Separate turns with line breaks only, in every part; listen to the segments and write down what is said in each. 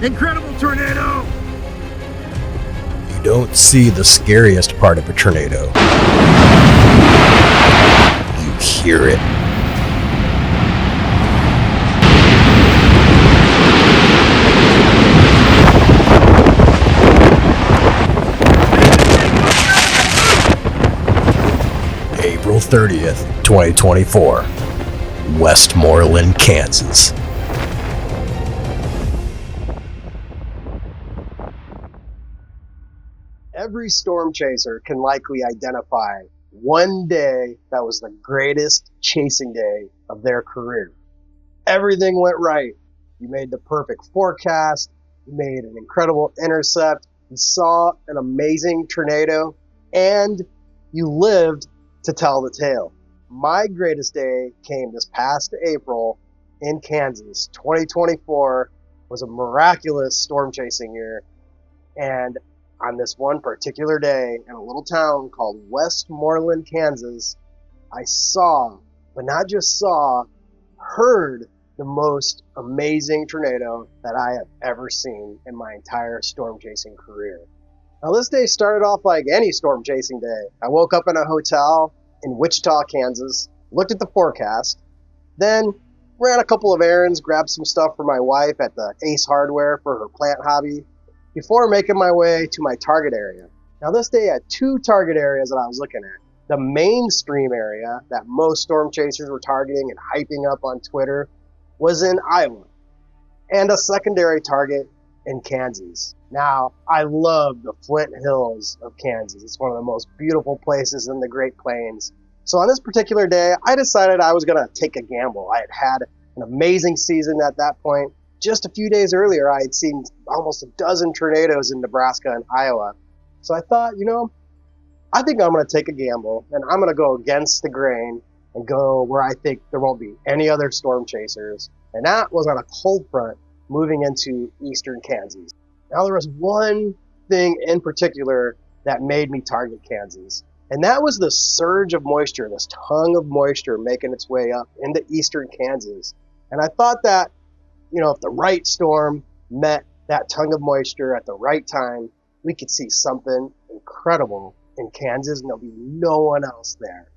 Incredible tornado!
You don't see the scariest part of a tornado. You hear it. April 30th, 2024, Westmoreland, Kansas.
Every storm chaser can likely identify one day that was the greatest chasing day of their career. Everything went right. You made the perfect forecast. You made an incredible intercept. You saw an amazing tornado, and you lived to tell the tale. My greatest day came this past April in Kansas. 2024 was a miraculous storm chasing year, and on this one particular day in a little town called Westmoreland, Kansas, I saw, but not just saw, heard the most amazing tornado that I have ever seen in my entire storm chasing career. Now, this day started off like any storm chasing day. I woke up in a hotel in Wichita, Kansas, looked at the forecast, then ran a couple of errands, grabbed some stuff for my wife at the Ace Hardware for her plant hobby, before making my way to my target area. Now, this day had two target areas that I was looking at. The mainstream area that most storm chasers were targeting and hyping up on Twitter was in Iowa, and a secondary target in Kansas. Now, I love the Flint Hills of Kansas. It's one of the most beautiful places in the Great Plains. So on this particular day, I decided I was going to take a gamble. I had had an amazing season at that point. Just a few days earlier, I had seen almost a dozen tornadoes in Nebraska and Iowa. So I thought, I think I'm going to take a gamble, and I'm going to go against the grain and go where I think there won't be any other storm chasers. And that was on a cold front moving into eastern Kansas. Now, there was one thing in particular that made me target Kansas, and that was the surge of moisture, this tongue of moisture making its way up into eastern Kansas. And I thought that, if the right storm met that tongue of moisture at the right time, we could see something incredible in Kansas, and there'll be no one else there.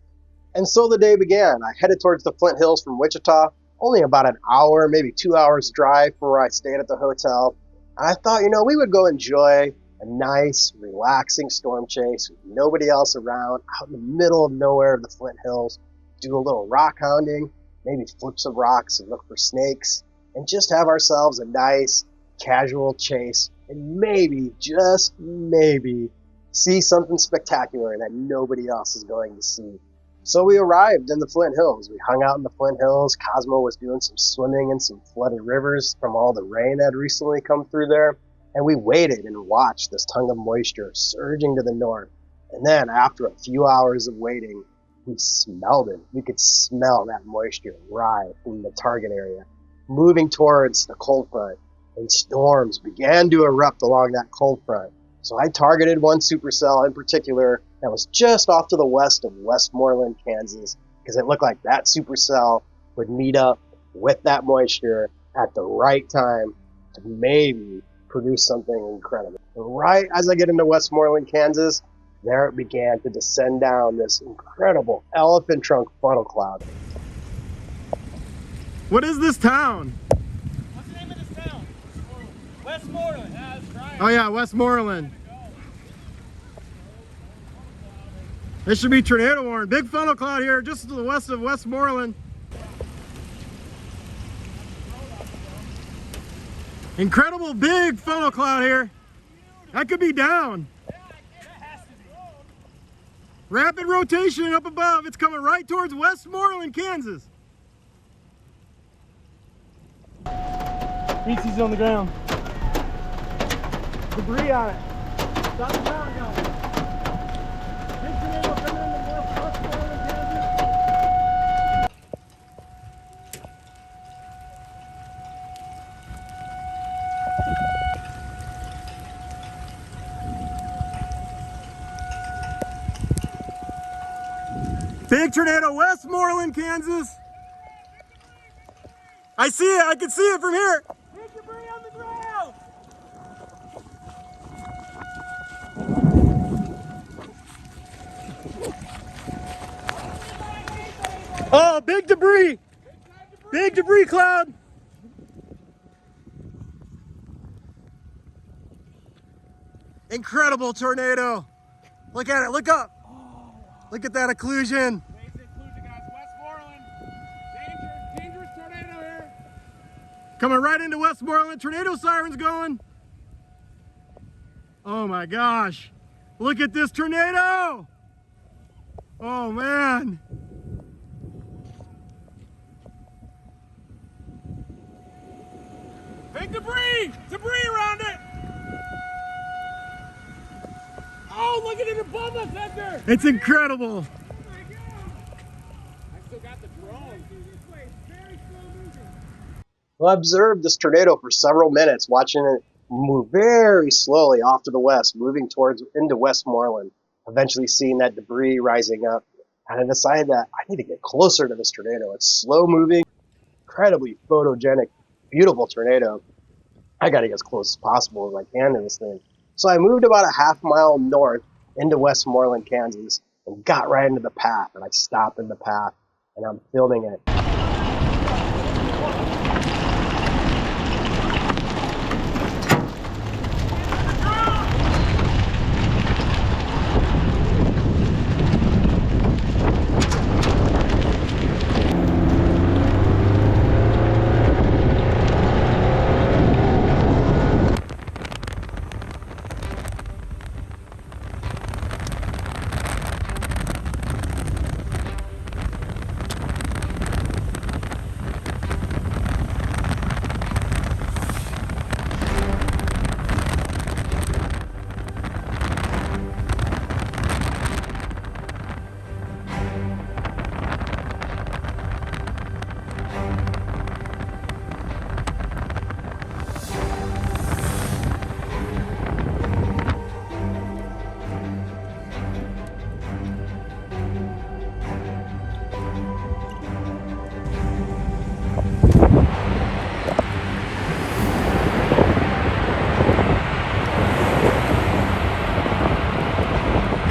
And so the day began. I headed towards the Flint Hills from Wichita, only about an hour, maybe 2 hours drive from where I stayed at the hotel. And I thought, we would go enjoy a nice, relaxing storm chase with nobody else around, out in the middle of nowhere of the Flint Hills, do a little rock hounding, maybe flip some rocks and look for snakes, and just have ourselves a nice, casual chase, and maybe, just maybe, see something spectacular that nobody else is going to see. So we arrived in the Flint Hills. We hung out in the Flint Hills. Cosmo was doing some swimming in some flooded rivers from all the rain that had recently come through there. And we waited and watched this tongue of moisture surging to the north. And then after a few hours of waiting, we smelled it. We could smell that moisture rise from the target area, moving towards the cold front, and storms began to erupt along that cold front. So I targeted one supercell in particular that was just off to the west of Westmoreland, Kansas, because it looked like that supercell would meet up with that moisture at the right time to maybe produce something incredible. And right as I get into Westmoreland, Kansas, there it began to descend down this incredible elephant trunk funnel cloud.
What is this town?
What's the name of this town? Westmoreland. Yeah, that's right.
Oh yeah, Westmoreland. This should be tornado warning. Big funnel cloud here just to the west of Westmoreland. Incredible big funnel cloud here. That could be down. Rapid rotation up above. It's coming right towards Westmoreland, Kansas.
Pieces on the ground. Debris on it. Stop the ground going. Big tornado coming in the Westmoreland, Kansas.
Big tornado, Westmoreland, Kansas. I see it. I can see it from here.
Big debris on the ground.
debris. Big debris cloud. Incredible tornado. Look at it, look up. Look at that occlusion.
Basic occlusion, guys. Westmoreland. Dangerous tornado here.
Coming right into Westmoreland. Tornado sirens going. Oh my gosh. Look at this tornado. Oh man.
Big debris! Debris around it! Oh, look at it above us, Edgar!
It's incredible.
Oh my God! I still got the drone. This way, it's very slow moving.
Well, I observed this tornado for several minutes, watching it move very slowly off to the west, moving towards into Westmoreland, eventually seeing that debris rising up. And I decided that I need to get closer to this tornado. It's slow moving, incredibly photogenic, beautiful tornado. I got to get as close as possible as I can to this thing. So I moved about a half-mile north into Westmoreland, Kansas, and got right into the path. And I stopped in the path, and I'm filming it.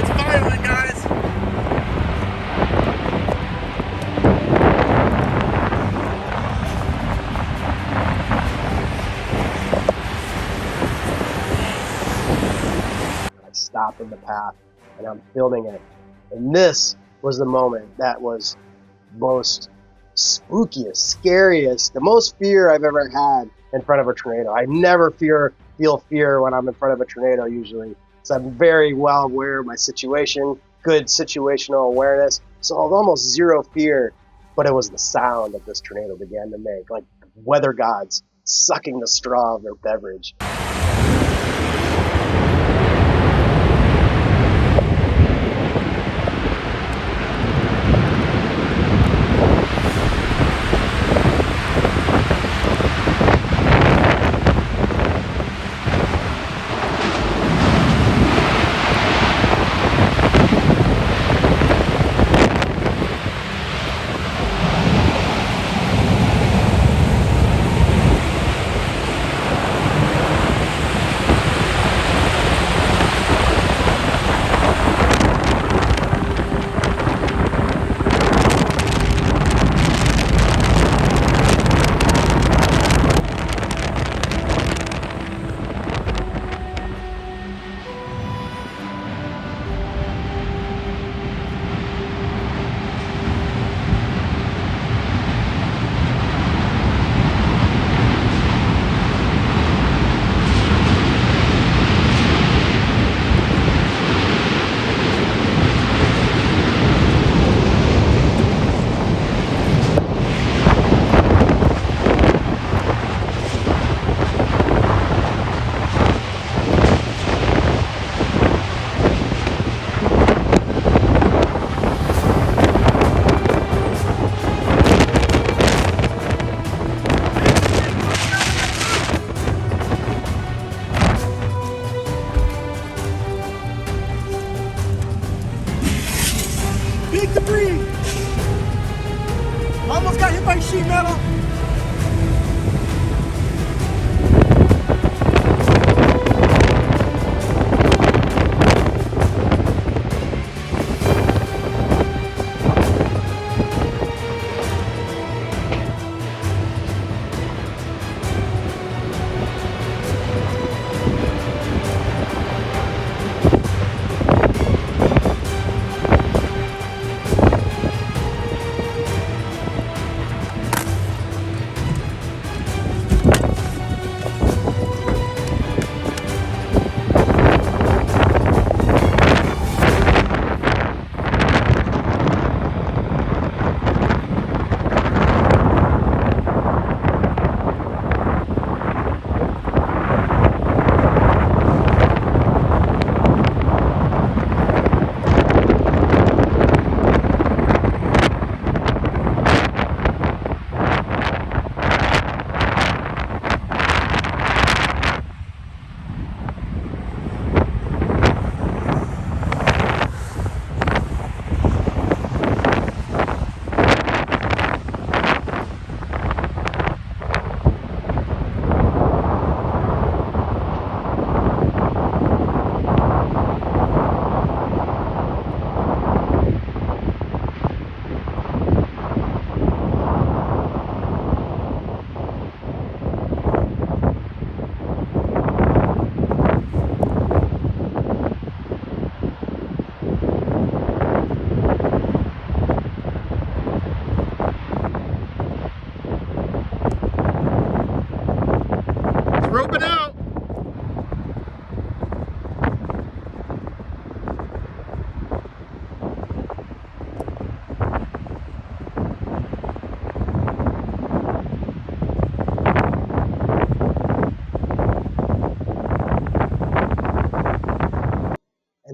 It's violent, guys.
I stopped in the path, and I'm filming it. And this was the moment that was most spookiest, scariest, the most fear I've ever had in front of a tornado. I never feel fear when I'm in front of a tornado usually. So I'm very well aware of my situation, good situational awareness. So I was almost zero fear, but it was the sound that this tornado began to make, like weather gods sucking the straw of their beverage.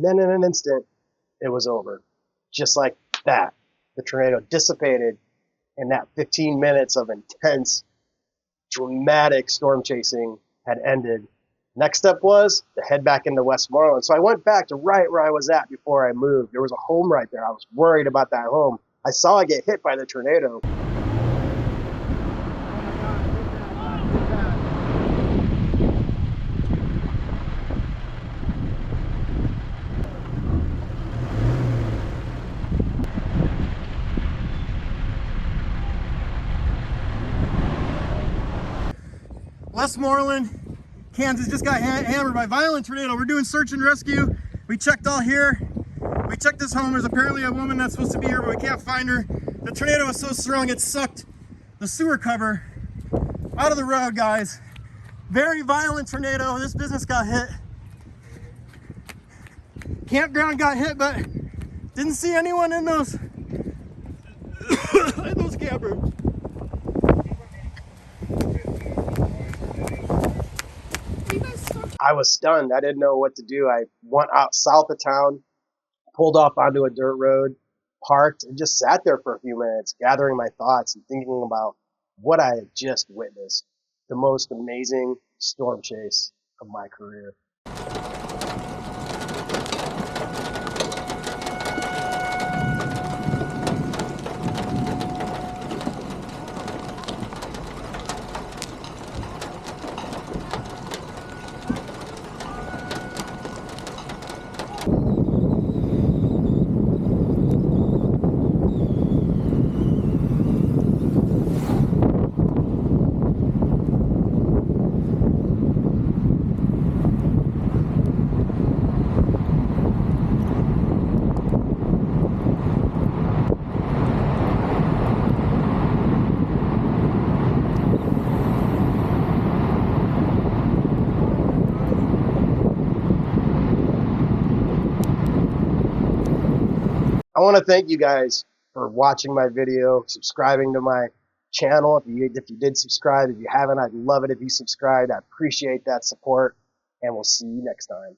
then in an instant, it was over. Just like that, the tornado dissipated, and that 15 minutes of intense, dramatic storm chasing had ended. Next step was to head back into Westmoreland. So I went back to right where I was at before I moved. There was a home right there. I was worried about that home. I saw it get hit by the tornado.
Westmoreland, Kansas just got hammered by violent tornado. We're doing search and rescue. We checked all here. We checked this home. There's apparently a woman that's supposed to be here, but we can't find her. The tornado was so strong it sucked the sewer cover out of the road, guys. Very violent tornado. This business got hit. Campground got hit, but didn't see anyone in those in those campers.
I was stunned. I didn't know what to do. I went out south of town, pulled off onto a dirt road, parked, and just sat there for a few minutes, gathering my thoughts and thinking about what I had just witnessed. The most amazing storm chase of my career. I want to thank you guys for watching my video, subscribing to my channel. If you did subscribe, if you haven't, I'd love it if you subscribed. I appreciate that support, and we'll see you next time.